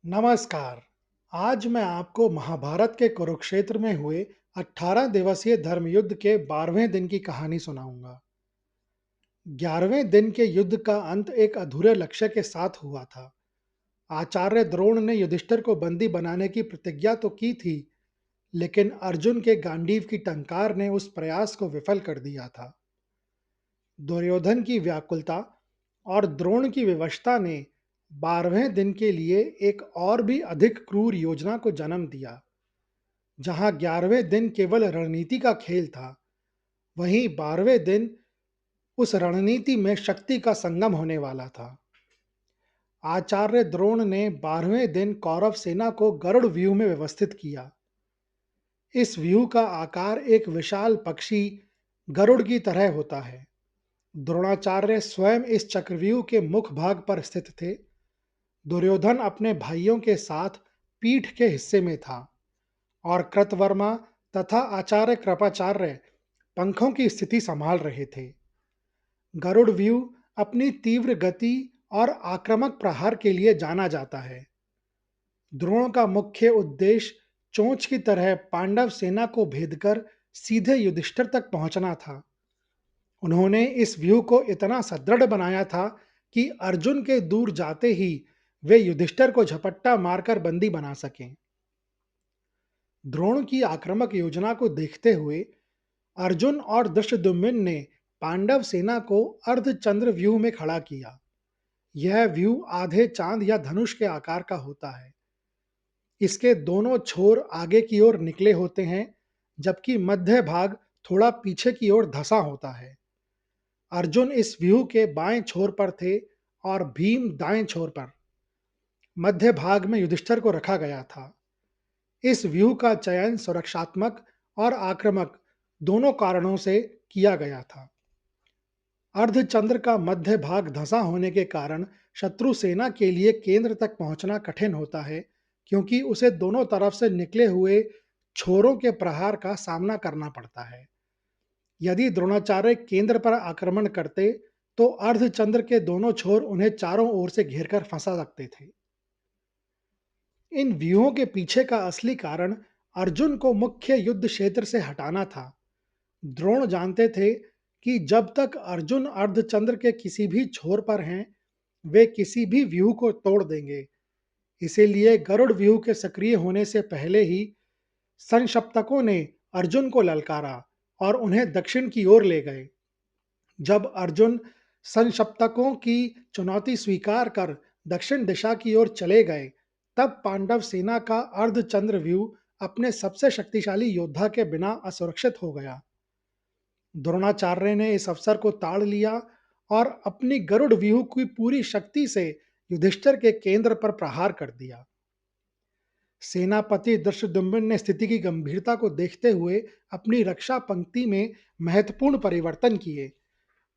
नमस्कार। आज मैं आपको महाभारत के कुरुक्षेत्र में हुए 18 दिवसीय धर्मयुद्ध के 12वें दिन की कहानी सुनाऊंगा। 11वें दिन के युद्ध का अंत एक अधूरे लक्ष्य के साथ हुआ था। आचार्य द्रोण ने युधिष्ठिर को बंदी बनाने की प्रतिज्ञा तो की थी, लेकिन अर्जुन के गांडीव की टंकार ने उस प्रयास को विफल कर दिया था। दुर्योधन की व्याकुलता और द्रोण की विवशता ने 12वें दिन के लिए एक और भी अधिक क्रूर योजना को जन्म दिया। जहां 11वें दिन केवल रणनीति का खेल था, वहीं 12वें दिन उस रणनीति में शक्ति का संगम होने वाला था। आचार्य द्रोण ने 12वें दिन कौरव सेना को गरुड़ व्यूह में व्यवस्थित किया। इस व्यूह का आकार एक विशाल पक्षी गरुड़ की तरह होता है। द्रोणाचार्य स्वयं इस चक्रव्यूह के मुख भाग पर स्थित थे। दुर्योधन अपने भाइयों के साथ पीठ के हिस्से में था और कृतवर्मा तथा आचार्य कृपाचार्य पंखों की स्थिति संभाल रहे थे। गरुड़ व्यूह अपनी तीव्र गति और आक्रामक प्रहार के लिए जाना जाता है। द्रोण का मुख्य उद्देश्य चोंच की तरह पांडव सेना को भेदकर सीधे युधिष्ठिर तक पहुंचना था। उन्होंने इस व्यूह को इतना सुदृढ़ बनाया था कि अर्जुन के दूर जाते ही वे युधिष्ठिर को झपट्टा मारकर बंदी बना सकें। द्रोण की आक्रामक योजना को देखते हुए अर्जुन और धृष्टद्युम्न ने पांडव सेना को अर्धचंद्र व्यूह में खड़ा किया। यह व्यूह आधे चांद या धनुष के आकार का होता है। इसके दोनों छोर आगे की ओर निकले होते हैं, जबकि मध्य भाग थोड़ा पीछे की ओर धंसा होता है। अर्जुन इस व्यूह के बाएं छोर पर थे और भीम दाएं छोर पर। मध्य भाग में युधिष्ठिर को रखा गया था। इस व्यूह का चयन सुरक्षात्मक और आक्रामक दोनों कारणों से किया गया था। अर्धचंद्र का मध्य भाग धंसा होने के कारण शत्रु सेना के लिए केंद्र तक पहुंचना कठिन होता है, क्योंकि उसे दोनों तरफ से निकले हुए छोरों के प्रहार का सामना करना पड़ता है। यदि द्रोणाचार्य केंद्र पर आक्रमण करते, तो अर्धचंद्र के दोनों छोर उन्हें चारों ओर से घेरकर फंसा सकते थे। इन व्यूहों के पीछे का असली कारण अर्जुन को मुख्य युद्ध क्षेत्र से हटाना था। द्रोण जानते थे कि जब तक अर्जुन अर्धचंद्र के किसी भी छोर पर हैं, वे किसी भी व्यूह को तोड़ देंगे। इसीलिए गरुड़ व्यूह के सक्रिय होने से पहले ही संशप्तकों ने अर्जुन को ललकारा और उन्हें दक्षिण की ओर ले गए। जब अर्जुन संशप्तकों की चुनौती स्वीकार कर दक्षिण दिशा की ओर चले गए, तब पांडव सेना का अर्धचंद्र व्यूह अपने सबसे शक्तिशाली योद्धा के बिना असुरक्षित हो गया। द्रोणाचार्य ने इस अवसर को ताड़ लिया और अपनी गरुड़ व्यूह की पूरी शक्ति से युधिष्ठिर के केंद्र पर प्रहार कर दिया। सेनापति धृष्टद्युम्न ने स्थिति की गंभीरता को देखते हुए अपनी रक्षा पंक्ति में महत्वपूर्ण परिवर्तन किए।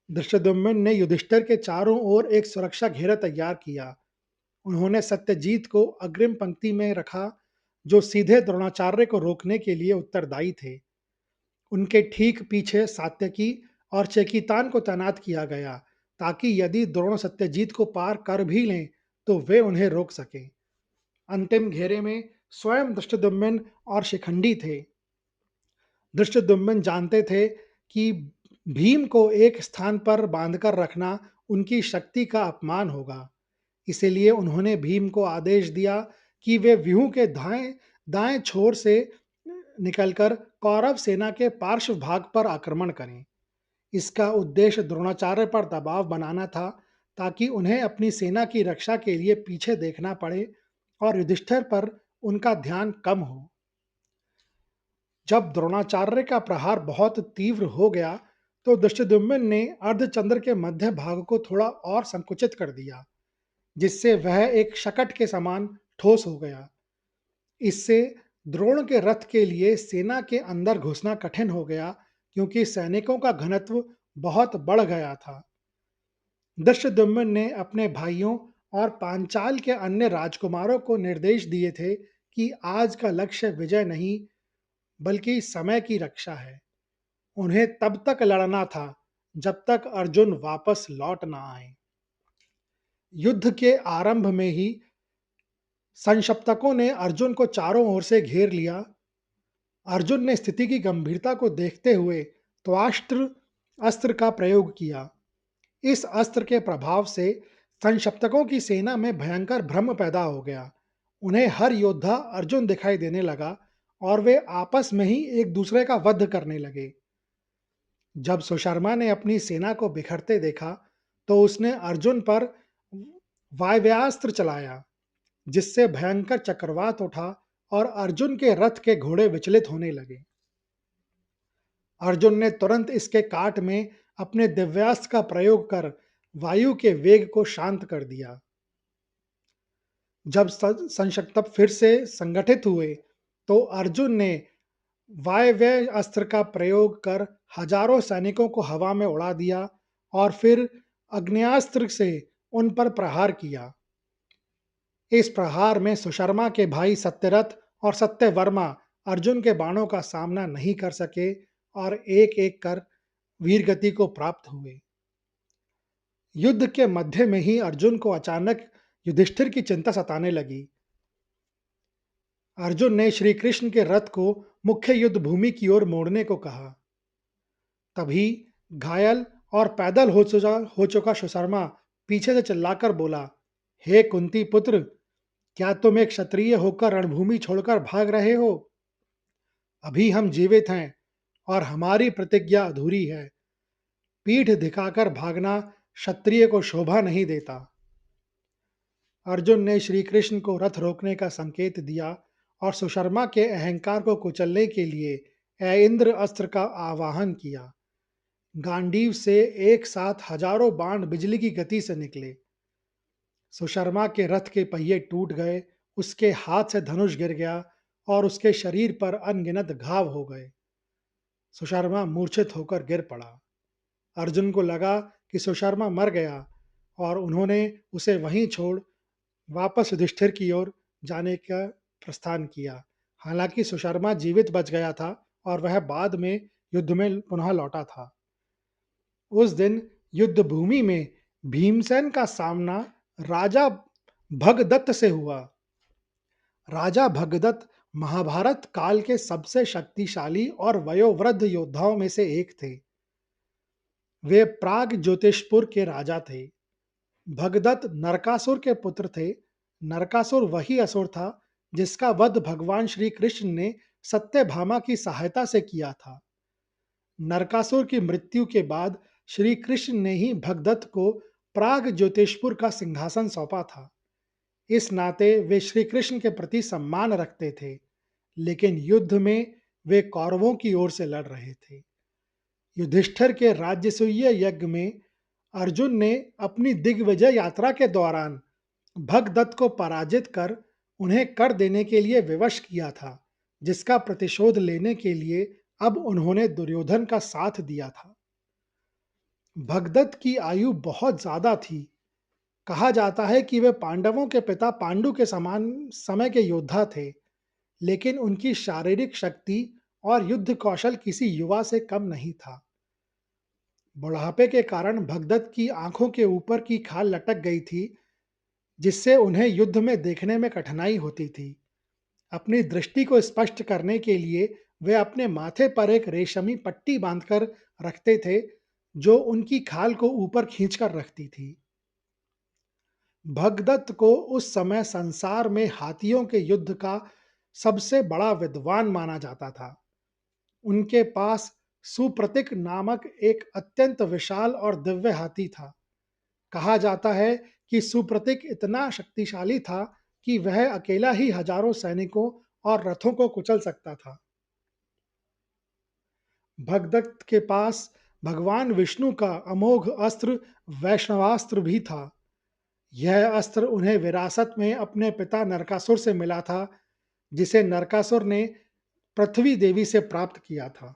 धृष्टद्युम्न ने युधिष्ठिर के चारों ओर एक सुरक्षा घेरा तैयार किया। उन्होंने सत्यजीत को अग्रिम पंक्ति में रखा, जो सीधे द्रोणाचार्य को रोकने के लिए उत्तरदायी थे। उनके ठीक पीछे सात्यकी और चेकितान को तैनात किया गया, ताकि यदि द्रोण सत्यजीत को पार कर भी लें, तो वे उन्हें रोक सकें। अंतिम घेरे में स्वयं धृष्टद्युम्न और शिखंडी थे। धृष्टद्युम्न जानते थे कि भीम को एक स्थान पर बांधकर रखना उनकी शक्ति का अपमान होगा। इसीलिए उन्होंने भीम को आदेश दिया कि वे व्यूह के दाएं दाएं छोर से निकलकर कौरव सेना के पार्श्व भाग पर आक्रमण करें। इसका उद्देश्य द्रोणाचार्य पर दबाव बनाना था, ताकि उन्हें अपनी सेना की रक्षा के लिए पीछे देखना पड़े और युधिष्ठिर पर उनका ध्यान कम हो। जब द्रोणाचार्य का प्रहार बहुत तीव्र हो गया, तो धृष्टद्युम्न ने अर्धचंद्र के मध्य भाग को थोड़ा और संकुचित कर दिया, जिससे वह एक शकट के समान ठोस हो गया। इससे द्रोण के रथ के लिए सेना के अंदर घुसना कठिन हो गया, क्योंकि सैनिकों का घनत्व बहुत बढ़ गया था। धृष्टद्युम्न ने अपने भाइयों और पांचाल के अन्य राजकुमारों को निर्देश दिए थे कि आज का लक्ष्य विजय नहीं, बल्कि समय की रक्षा है। उन्हें तब तक लड़ना था जब तक अर्जुन वापस लौट ना आए। युद्ध के आरंभ में ही संक्षप्तकों ने अर्जुन को चारों ओर से घेर लिया। अर्जुन ने स्थिति की गंभीरता को देखते हुए त्वाष्ट्र अस्त्र का प्रयोग किया। इस अस्त्र के प्रभाव से संक्षप्तकों की सेना में भयंकर भ्रम पैदा हो गया। उन्हें हर योद्धा अर्जुन दिखाई देने लगा और वे आपस में ही एक दूसरे का वध करने लगे। जब सुशर्मा ने अपनी सेना को बिखरते देखा, तो उसने अर्जुन पर वायव्यास्त्र चलाया, जिससे भयंकर चक्रवात उठा और अर्जुन के रथ के घोड़े विचलित होने लगे। अर्जुन ने तुरंत इसके काट में अपने दिव्यास्त्र का प्रयोग कर वायु के वेग को शांत कर दिया। जब संशक्तप फिर से संगठित हुए, तो अर्जुन ने वायव्य अस्त्र का प्रयोग कर हजारों सैनिकों को हवा में उड़ा दिया और फिर अग्न्यास्त्र से उन पर प्रहार किया। इस प्रहार में सुशर्मा के भाई सत्यरथ और सत्यवर्मा अर्जुन के बाणों का सामना नहीं कर सके और एक एक कर वीरगति को प्राप्त हुए। युद्ध के मध्य में ही अर्जुन को अचानक युधिष्ठिर की चिंता सताने लगी। अर्जुन ने श्री कृष्ण के रथ को मुख्य युद्ध भूमि की ओर मोड़ने को कहा। तभी घायल और पैदल हो चुका सुशर्मा पीछे से चिल्लाकर बोला, हे कुंती पुत्र, क्या तुम एक क्षत्रिय होकर रणभूमि छोड़कर भाग रहे हो? अभी हम जीवित हैं और हमारी प्रतिज्ञा अधूरी है। पीठ दिखाकर भागना क्षत्रिय को शोभा नहीं देता। अर्जुन ने श्री कृष्ण को रथ रोकने का संकेत दिया और सुशर्मा के अहंकार को कुचलने के लिए ऐन्द्र अस्त्र का आवाहन किया। गांडीव से एक साथ हजारों बाण बिजली की गति से निकले। सुशर्मा के रथ के पहिए टूट गए, उसके हाथ से धनुष गिर गया और उसके शरीर पर अनगिनत घाव हो गए। सुशर्मा मूर्छित होकर गिर पड़ा। अर्जुन को लगा कि सुशर्मा मर गया और उन्होंने उसे वहीं छोड़ वापस युधिष्ठिर की ओर जाने का प्रस्थान किया। हालांकि सुशर्मा जीवित बच गया था और वह बाद में युद्ध में पुनः लौटा था। उस दिन युद्ध भूमि में भीमसेन का सामना राजा भगदत्त से हुआ। राजा भगदत्त महाभारत काल के सबसे शक्तिशाली और वयोवृद्ध योद्धाओं में से एक थे। वे प्राग ज्योतिषपुर के राजा थे। भगदत्त नरकासुर के पुत्र थे। नरकासुर वही असुर था जिसका वध भगवान श्री कृष्ण ने सत्यभामा की सहायता से किया था। नरकासुर की मृत्यु के बाद श्री कृष्ण ने ही भगदत्त को प्राग ज्योतिषपुर का सिंहासन सौंपा था। इस नाते वे श्री कृष्ण के प्रति सम्मान रखते थे, लेकिन युद्ध में वे कौरवों की ओर से लड़ रहे थे। युधिष्ठिर के राज्यसूय यज्ञ में अर्जुन ने अपनी दिग्विजय यात्रा के दौरान भगदत्त को पराजित कर उन्हें कर देने के लिए विवश किया था, जिसका प्रतिशोध लेने के लिए अब उन्होंने दुर्योधन का साथ दिया था। भगदत्त की आयु बहुत ज्यादा थी। कहा जाता है कि वे पांडवों के पिता पांडु के समान समय के योद्धा थे, लेकिन उनकी शारीरिक शक्ति और युद्ध कौशल किसी युवा से कम नहीं था। बुढ़ापे के कारण भगदत्त की आंखों के ऊपर की खाल लटक गई थी, जिससे उन्हें युद्ध में देखने में कठिनाई होती थी। अपनी दृष्टि को स्पष्ट करने के लिए वे अपने माथे पर एक रेशमी पट्टी बांधकर रखते थे, जो उनकी खाल को ऊपर खींचकर रखती थी। भगदत्त को उस समय संसार में हाथियों के युद्ध का सबसे बड़ा विद्वान माना जाता था। उनके पास सुप्रतीक नामक एक अत्यंत विशाल और दिव्य हाथी था। कहा जाता है कि सुप्रतीक इतना शक्तिशाली था कि वह अकेला ही हजारों सैनिकों और रथों को कुचल सकता था। भगदत्त के पास भगवान विष्णु का अमोघ अस्त्र वैष्णवास्त्र भी था। यह अस्त्र उन्हें विरासत में अपने पिता नरकासुर से मिला था, जिसे नरकासुर ने पृथ्वी देवी से प्राप्त किया था।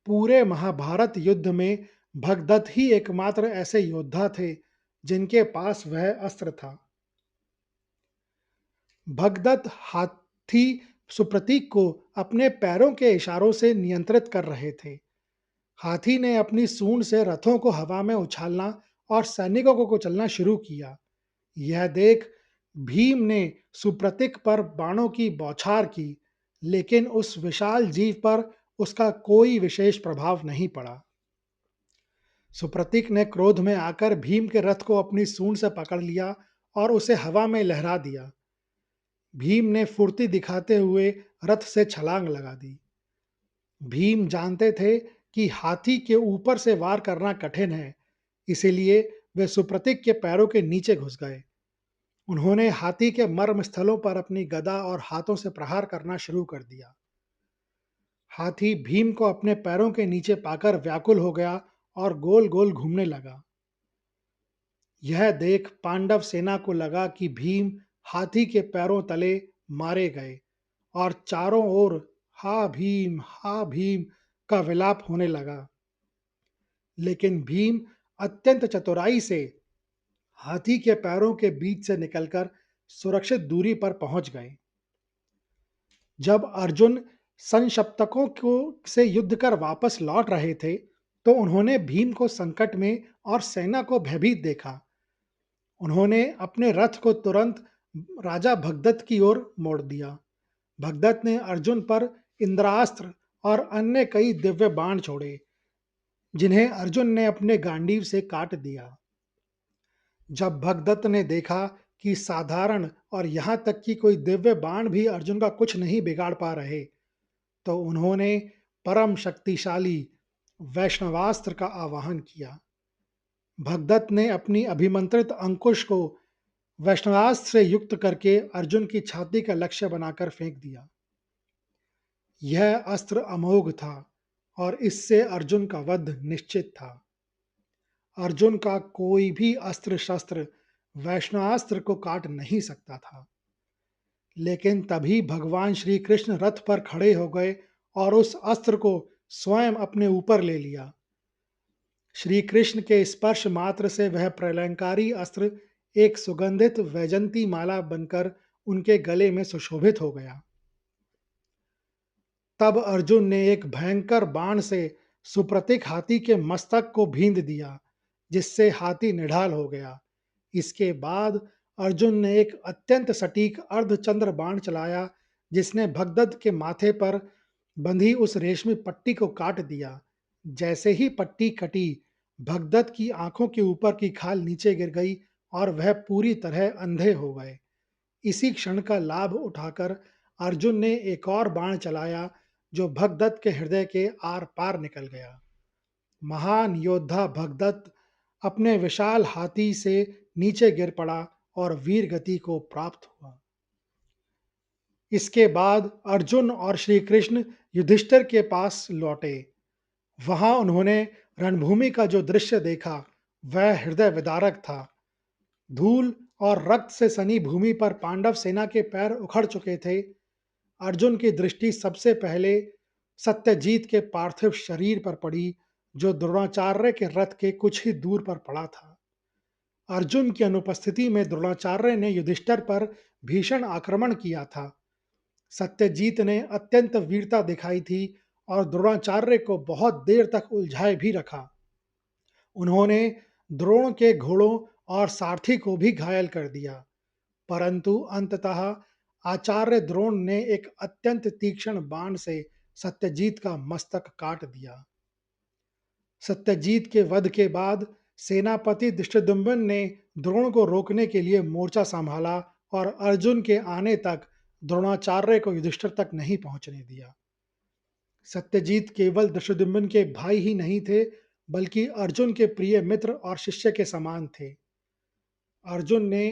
पूरे महाभारत युद्ध में भगदत्त ही एकमात्र ऐसे योद्धा थे जिनके पास वह अस्त्र था। भगदत्त हाथी सुप्रतीक को अपने पैरों के इशारों से नियंत्रित कर रहे थे। हाथी ने अपनी सूंड से रथों को हवा में उछालना और सैनिकों को कुचलना शुरू किया। यह देख भीम ने सुप्रतीक पर बाणों की बौछार की, लेकिन उस विशाल जीव पर उसका कोई विशेष प्रभाव नहीं पड़ा। सुप्रतीक ने क्रोध में आकर भीम के रथ को अपनी सूंड से पकड़ लिया और उसे हवा में लहरा दिया। भीम ने फुर्ती दिखाते हुए रथ से छलांग लगा दी। भीम जानते थे कि हाथी के ऊपर से वार करना कठिन है, इसीलिए वे सुप्रतीक के पैरों के नीचे घुस गए। उन्होंने हाथी के मर्म स्थलों पर अपनी गदा और हाथों से प्रहार करना शुरू कर दिया। हाथी भीम को अपने पैरों के नीचे पाकर व्याकुल हो गया और गोल गोल घूमने लगा। यह देख पांडव सेना को लगा कि भीम हाथी के पैरों तले मारे गए और चारों ओर हा भीम का विलाप होने लगा। लेकिन भीम अत्यंत चतुराई से हाथी के पैरों के बीच से निकलकर सुरक्षित दूरी पर पहुंच गए। जब अर्जुन संशप्तकों को से युद्ध कर वापस लौट रहे थे, तो उन्होंने भीम को संकट में और सेना को भयभीत देखा। उन्होंने अपने रथ को तुरंत राजा भगदत्त की ओर मोड़ दिया। भगदत्त ने अर्जुन पर इंद्रास्त्र और अन्य कई दिव्य बाण छोड़े, जिन्हें अर्जुन ने अपने गांडीव से काट दिया। जब भगदत्त ने देखा कि साधारण और यहाँ तक कि कोई दिव्य बाण भी अर्जुन का कुछ नहीं बिगाड़ पा रहे, तो उन्होंने परम शक्तिशाली वैष्णवास्त्र का आवाहन किया। भगदत्त ने अपनी अभिमंत्रित अंकुश को वैष्णवास्त्र से युक्त करके अर्जुन की छाती का लक्ष्य बनाकर फेंक दिया। यह अस्त्र अमोघ था और इससे अर्जुन का वध निश्चित था। अर्जुन का कोई भी अस्त्र शस्त्र वैष्णवास्त्र को काट नहीं सकता था। लेकिन तभी भगवान श्री कृष्ण रथ पर खड़े हो गए और उस अस्त्र को स्वयं अपने ऊपर ले लिया। श्री कृष्ण के स्पर्श मात्र से वह प्रलयंकारी अस्त्र एक सुगंधित वैजंती माला बनकर उनके गले में सुशोभित हो गया। तब अर्जुन ने एक भयंकर बाण से सुप्रतीक हाथी के मस्तक को भींद दिया, जिससे हाथी निढाल हो गया। इसके बाद अर्जुन ने एक अत्यंत सटीक अर्धचंद्र बाण चलाया, जिसने भगदत्त के माथे पर बंधी उस रेशमी पट्टी को काट दिया। जैसे ही पट्टी कटी, भगदत्त की आंखों के ऊपर की खाल नीचे गिर गई और वह पूरी तरह अंधे हो गए। इसी क्षण का लाभ उठाकर अर्जुन ने एक और बाण चलाया, जो भगदत्त के हृदय के आर पार निकल गया। महान योद्धा भगदत्त अपने विशाल हाथी से नीचे गिर पड़ा और वीर गति को प्राप्त हुआ। इसके बाद अर्जुन और श्री कृष्ण युधिष्ठिर के पास लौटे। वहां उन्होंने रणभूमि का जो दृश्य देखा, वह हृदय विदारक था। धूल और रक्त से सनी भूमि पर पांडव सेना के पैर उखड़ चुके थे। अर्जुन की दृष्टि सबसे पहले सत्यजीत के पार्थिव शरीर पर पड़ी, जो द्रोणाचार्य के रथ के कुछ ही दूर पर पड़ा था। अर्जुन की अनुपस्थिति में द्रोणाचार्य ने युधिष्ठिर पर भीषण आक्रमण किया था। सत्यजीत ने अत्यंत वीरता दिखाई थी और द्रोणाचार्य को बहुत देर तक उलझाए भी रखा। उन्होंने द्रोण के घोड़ों और सारथी को भी घायल कर दिया, परंतु अंततः आचार्य द्रोण ने एक अत्यंत तीक्ष्ण बाण से सत्यजीत का मस्तक काट दिया। सत्यजीत के वध के बाद सेनापति धृष्टद्युम्न ने द्रोण को रोकने के लिए मोर्चा संभाला और अर्जुन के आने तक द्रोणाचार्य को युधिष्ठिर तक नहीं पहुंचने दिया। सत्यजीत केवल धृष्टद्युम्न के भाई ही नहीं थे, बल्कि अर्जुन के प्रिय मित्र और शिष्य के समान थे। अर्जुन ने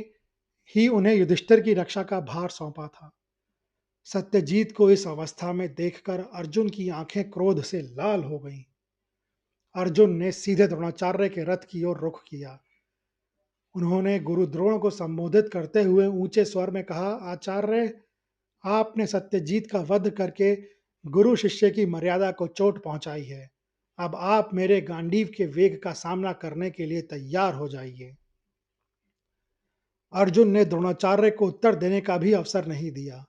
ही उन्हें युधिष्ठिर की रक्षा का भार सौंपा था। सत्यजीत को इस अवस्था में देखकर अर्जुन की आंखें क्रोध से लाल हो गईं। अर्जुन ने सीधे द्रोणाचार्य के रथ की ओर रुख किया। उन्होंने गुरु द्रोण को संबोधित करते हुए ऊंचे स्वर में कहा, आचार्य, आपने सत्यजीत का वध करके गुरु शिष्य की मर्यादा को चोट पहुंचाई है। अब आप मेरे गांडीव के वेग का सामना करने के लिए तैयार हो जाइए। अर्जुन ने द्रोणाचार्य को उत्तर देने का भी अवसर नहीं दिया।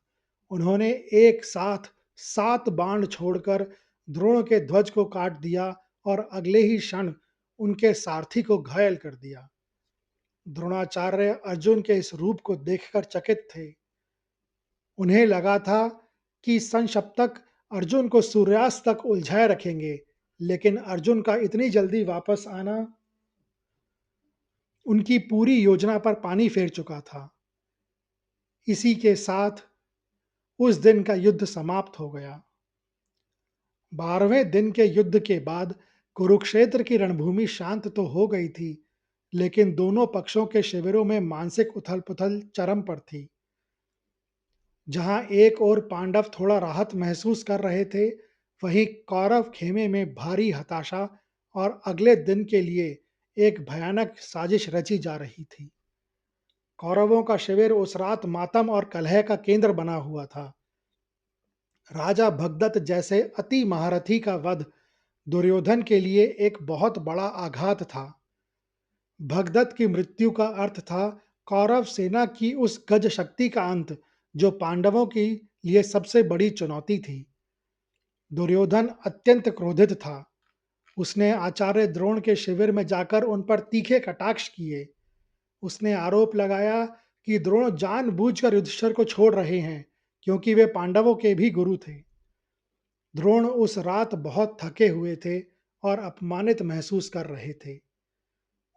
उन्होंने एक साथ 7 बाण छोड़कर द्रोण के ध्वज को काट दिया और अगले ही क्षण उनके सारथी को घायल कर दिया। द्रोणाचार्य अर्जुन के इस रूप को देखकर चकित थे। उन्हें लगा था कि संशप्तक अर्जुन को सूर्यास्त तक उलझाए रखेंगे, लेकिन अर्जुन का इतनी जल्दी वापस आना उनकी पूरी योजना पर पानी फेर चुका था। इसी के साथ उस दिन का युद्ध समाप्त हो गया। 12वें दिन के युद्ध के बाद कुरुक्षेत्र की रणभूमि शांत तो हो गई थी, लेकिन दोनों पक्षों के शिविरों में मानसिक उथल-पुथल चरम पर थी। जहां एक ओर पांडव थोड़ा राहत महसूस कर रहे थे, वहीं कौरव खेमे में भारी हताशा और अगले दिन के लिए एक भयानक साजिश रची जा रही थी। कौरवों का शिविर उस रात मातम और कलह का केंद्र बना हुआ था। राजा भगदत्त जैसे अति महारथी का वध दुर्योधन के लिए एक बहुत बड़ा आघात था। भगदत्त की मृत्यु का अर्थ था कौरव सेना की उस गज शक्ति का अंत, जो पांडवों के लिए सबसे बड़ी चुनौती थी। दुर्योधन अत्यंत क्रोधित था। उसने आचार्य द्रोण के शिविर में जाकर उन पर तीखे कटाक्ष किए। उसने आरोप लगाया कि द्रोण जानबूझकर युधिष्ठिर को छोड़ रहे हैं, क्योंकि वे पांडवों के भी गुरु थे। द्रोण उस रात बहुत थके हुए थे और अपमानित महसूस कर रहे थे।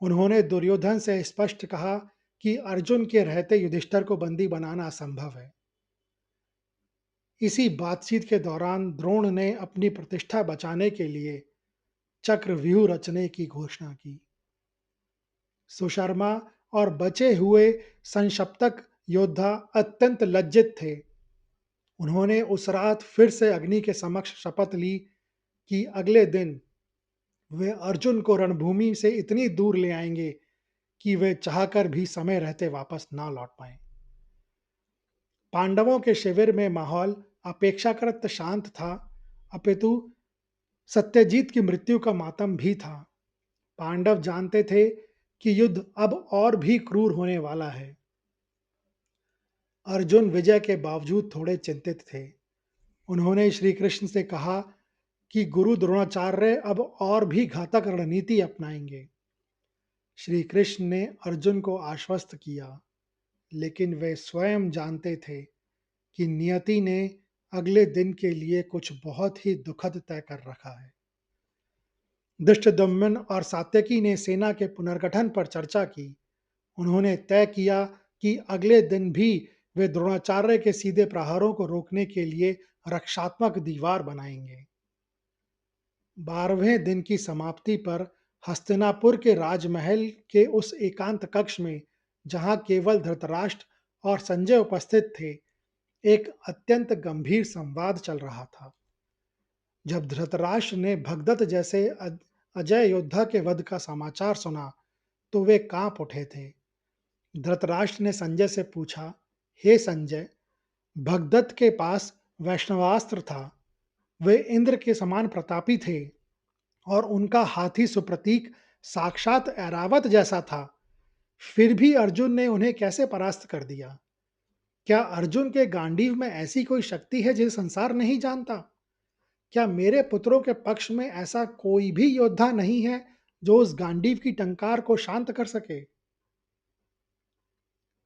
उन्होंने दुर्योधन से स्पष्ट कहा कि अर्जुन के रहते युधिष्ठिर को बंदी बनाना असंभव है। इसी बातचीत के दौरान द्रोण ने अपनी प्रतिष्ठा बचाने के लिए चक्रव्यूह रचने की घोषणा की। सुशर्मा और बचे हुए संशप्तक योद्धा अत्यंत लज्जित थे। उन्होंने उस रात फिर से अग्नि के समक्ष शपथ ली कि अगले दिन वे अर्जुन को रणभूमि से इतनी दूर ले आएंगे कि वे चाहकर भी समय रहते वापस ना लौट पाएं। पांडवों के शिविर में माहौल अपेक्षाकृत शांत था, अपितु सत्यजीत की मृत्यु का मातम भी था। पांडव जानते थे कि युद्ध अब और भी क्रूर होने वाला है। अर्जुन विजय के बावजूद थोड़े चिंतित थे। उन्होंने श्री कृष्ण से कहा कि गुरु द्रोणाचार्य अब और भी घातक रणनीति अपनाएंगे। श्री कृष्ण ने अर्जुन को आश्वस्त किया, लेकिन वे स्वयं जानते थे कि नियति ने अगले दिन के लिए कुछ बहुत ही दुखद तय कर रखा है। धृष्टद्युम्न और सात्यकी ने सेना के पुनर्गठन पर चर्चा की। उन्होंने तय किया कि अगले दिन भी वे द्रोणाचार्य के सीधे प्रहारों को रोकने के लिए रक्षात्मक दीवार बनाएंगे। 12वें दिन की समाप्ति पर हस्तिनापुर के राजमहल के उस एकांत कक्ष में, जहां केवल धृतराष्ट्र और संजय उपस्थित थे, एक अत्यंत गंभीर संवाद चल रहा था। जब धृतराष्ट्र ने भगदत्त जैसे अजय योद्धा के वध का समाचार सुना, तो वे कांप उठे थे। धृतराष्ट्र ने संजय से पूछा, हे संजय, भगदत्त के पास वैष्णवास्त्र था, वे इंद्र के समान प्रतापी थे और उनका हाथी सुप्रतीक साक्षात ऐरावत जैसा था। फिर भी अर्जुन ने उन्हें कैसे परास्त कर दिया? क्या अर्जुन के गांडीव में ऐसी कोई शक्ति है जिसे संसार नहीं जानता? क्या मेरे पुत्रों के पक्ष में ऐसा कोई भी योद्धा नहीं है जो उस गांडीव की टंकार को शांत कर सके?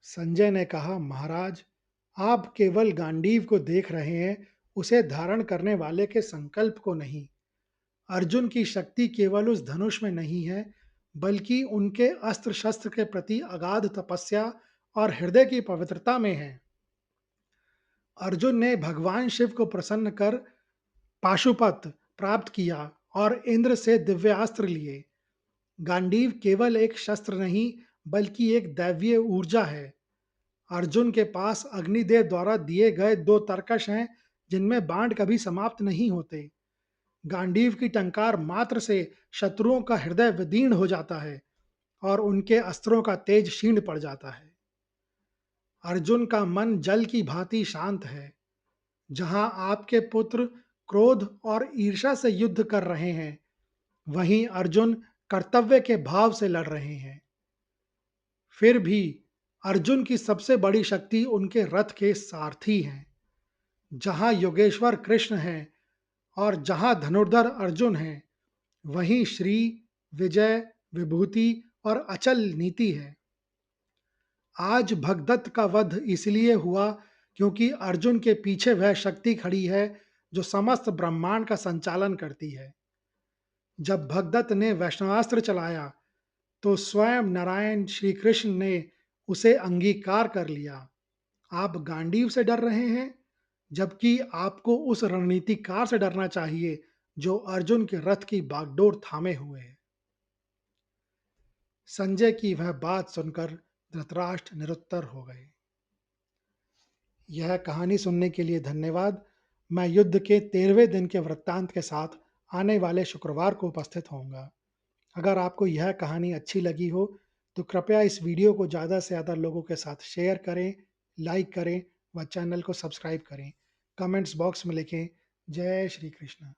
संजय ने कहा, महाराज, आप केवल गांडीव को देख रहे हैं, उसे धारण करने वाले के संकल्प को नहीं। अर्जुन की शक्ति केवल उस धनुष में नहीं है, बल्कि उनके अस्त्र शस्त्र के प्रति अगाध तपस्या और हृदय की पवित्रता में है। अर्जुन ने भगवान शिव को प्रसन्न कर पाशुपत प्राप्त किया और इंद्र से दिव्यास्त्र लिए। गांडीव केवल एक शस्त्र नहीं, बल्कि एक दैवीय ऊर्जा है। अर्जुन के पास अग्निदेव द्वारा दिए गए दो तरकश हैं, जिनमें बाण कभी समाप्त नहीं होते। गांडीव की टंकार मात्र से शत्रुओं का हृदय विदीर्ण हो जाता है और उनके अस्त्रों का तेज क्षीण पड़ जाता है। अर्जुन का मन जल की भांति शांत है। जहां आपके पुत्र क्रोध और ईर्ष्या से युद्ध कर रहे हैं, वहीं अर्जुन कर्तव्य के भाव से लड़ रहे हैं। फिर भी अर्जुन की सबसे बड़ी शक्ति उनके रथ के सारथी हैं। जहां योगेश्वर कृष्ण हैं और जहां धनुर्धर अर्जुन हैं, वहीं श्री, विजय, विभूति और अचल नीति है। आज भगदत्त का वध इसलिए हुआ क्योंकि अर्जुन के पीछे वह शक्ति खड़ी है जो समस्त ब्रह्मांड का संचालन करती है। जब भगदत्त ने वैष्णवास्त्र चलाया तो स्वयं नारायण श्री कृष्ण ने उसे अंगीकार कर लिया। आप गांडीव से डर रहे हैं, जबकि आपको उस रणनीतिकार से डरना चाहिए जो अर्जुन के रथ की बागडोर थामे हुए है। संजय की वह बात सुनकर धृतराष्ट्र निरुत्तर हो गए। यह कहानी सुनने के लिए धन्यवाद। मैं युद्ध के 13वें दिन के वृत्तांत के साथ आने वाले शुक्रवार को उपस्थित होऊंगा। अगर आपको यह कहानी अच्छी लगी हो तो कृपया इस वीडियो को ज़्यादा से ज़्यादा लोगों के साथ शेयर करें, लाइक करें व चैनल को सब्सक्राइब करें। कमेंट्स बॉक्स में लिखें जय श्री कृष्ण।